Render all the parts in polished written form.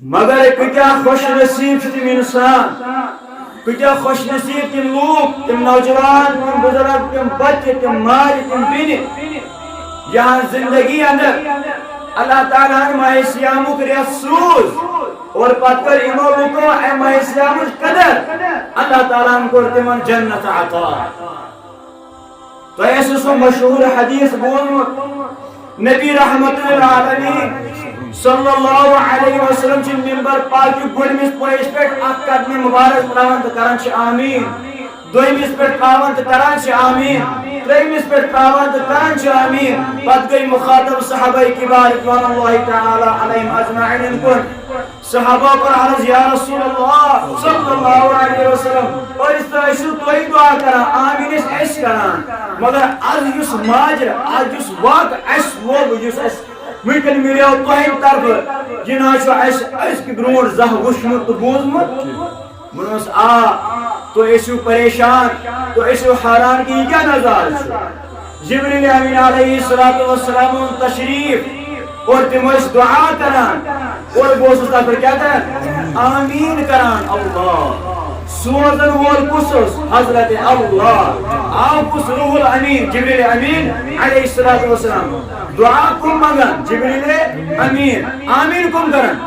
مگر کتیا خوش نصیب تم انسان کتیا خوش نصیب تم لوگ تم نوجوان تم بزرگ تم بچے تم ماج تم بین یہاں زندگی اندر اللہ تعالیٰ نے ماہ سیام ریت سوز اور پتہ کر امو لوگوں اے ماہ سیام قدر اللہ تعالیٰ نے کور تمن جنت عطا تو ایسے سو مشہور حدیث بولمت نبی رحمت للعالمین صلی اللہ علیہ وسلم چھ منبر پاک گڈمس پویش پہ اک قدم مبارک تراون تو کران چھ آمین دویمس پہ تراون تو کران چھ آمین تریمس پہ تراون تو کران چھ آمین پتہ گئی مخاطب صحابہ کبار رضوان اللہ تعالی علیہم اجمعین کن صحابہ پر عرض یا رسول اللہ صلی اللہ علیہ وسلم اور اس طرح اسو توہی دعا کران آمین اس کران مگر از یس ماجر از یس واقع اس وہ یس اس ممکن ملیو تہند طرف جنہ اس کی برونٹ زہ وچھمت تو بوزمت منس آ تو اسو پریشان تو اسو حیران کی کیا نظار جبریل امین علیہ السلام تشریف اور تم اس دعا کران اور بوسس پر کیا کران آمین کران اللہ سوزن وول کسس حضرت اللہ آپ کس روح الامین جبریل امین علیہ السلام دعا کم مگن جبریل امین آمین کم کرن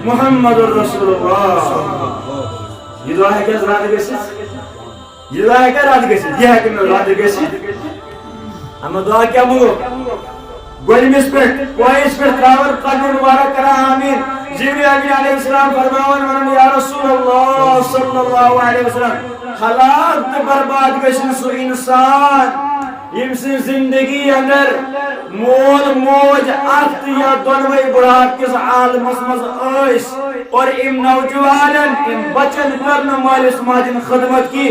محمد رسول اللہ یہ دعا ہے کیا رات گسیت یہ دعا ہے کیا رات گسیت یہ ہے کہ میں رات گسیت اما دعا کیا مگو گوڑمس پر کوئیس پر تراور قدم مبارک کرا آمین جبریل امین علیہ السلام فرماون ونن یا رسول اللہ صلی اللہ علیہ وسلم ہلاک تو برباد گشن سو انسان یم سے زندگی اندر مول موج اخت یا دونوئی بڑھاپ کس عالمس مز ایس اور ام نوجوانن ام بچن کرن مالس ماجن خدمت کی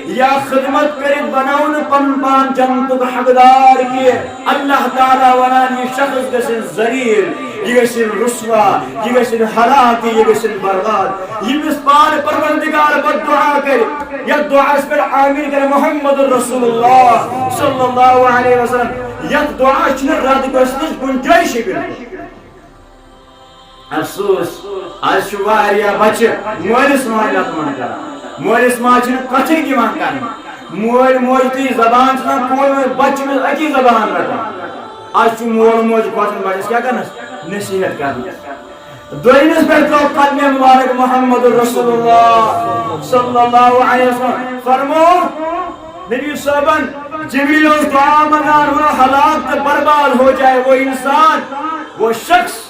یا خدمت کرت بناون پن پان جنت حقدار کی اللہ تعالی ونان یہ شخص گسن ذلیل یہ گسن رسوا یہ گسن ہلاک یہ گسن برباد یہ بس پان پروردگار بد دعا کر یا دعا اس پر آمین کر محمد رسول اللہ صلی اللہ علیہ وسلم یا دعا چھ رد گسنس گنجائش افسوس آج شواریا بچے مولس ماج لطمان کران مولس ماج کچھ دیوان کرنا مول موج تی زبان چھنا کوئی بچے میں اکی زبان رکھا آج مول موج بچن بچس کیا کرنا نصیحت کرنا دوئینس پر تو قدم مبارک محمد رسول اللہ صلی اللہ علیہ وسلم فرمو نبی صاحبان جبریل اس دعا منگان وہ ہلاک برباد ہو جائے وہ انسان وہ شخص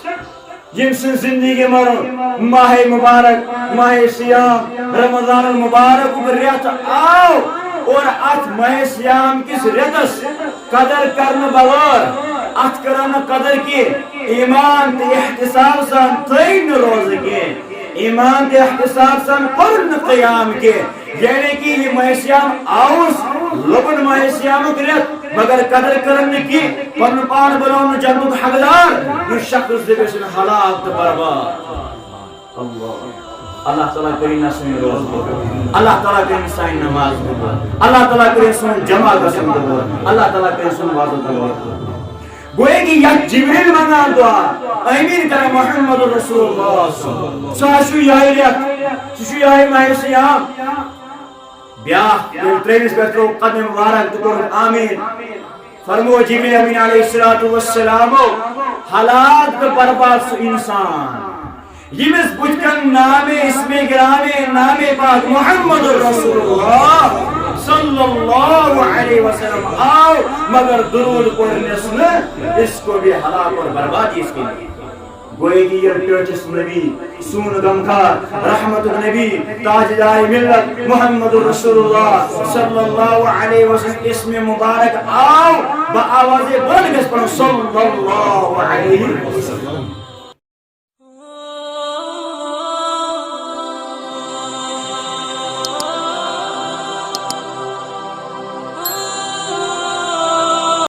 جن سے زندگی مرو ماہ مبارک ماہ سیام رمضان المبارک ریت آو اور ات ماہ سیام کس ریتس قدر کرن بغیر ات کرن قدر کی ایمان تے احتساب سان تین روز کے ایمان تے احتساب سان قرن قیام کے یعنی کہ یہ ماہ سیام آوس لبن ماہ سیام ریت مگر قدر کرنے کی پن پان بناون جنت حقدار یہ شخص دیگشن ہلاک برباد اللہ تعالیٰ کریں سن روز اللہ تعالیٰ کریں سائن نماز اللہ تعالیٰ کریں سن جمع قسم اللہ تعالیٰ کریں سن واضح گوئے کہ یک جبریل منگان دعا امین کریں محمد رسول اللہ ساشو یائی ریت ساشو یائی ماہ سیام بیاہ تریویس بیترو قدم مبارک دکور آمین فرمو جبریل امین علیہ السلام حالات برباد سو انسان یمس بجکن نام اسم گرامی نام پاک محمد رسول اللہ صلی اللہ علیہ وسلم آؤ مگر درود پڑھنے سنے اس کو بھی ہلاک اور بربادی اس کے لیے گوئے کہ یہ پیوچس نبی سون غمخار رحمت النبی تاجدار ملت محمد رسول اللہ صلی اللہ علیہ وسلم اسم مبارک آؤ با آواز بلند اس پر صلی اللہ علیہ وسلم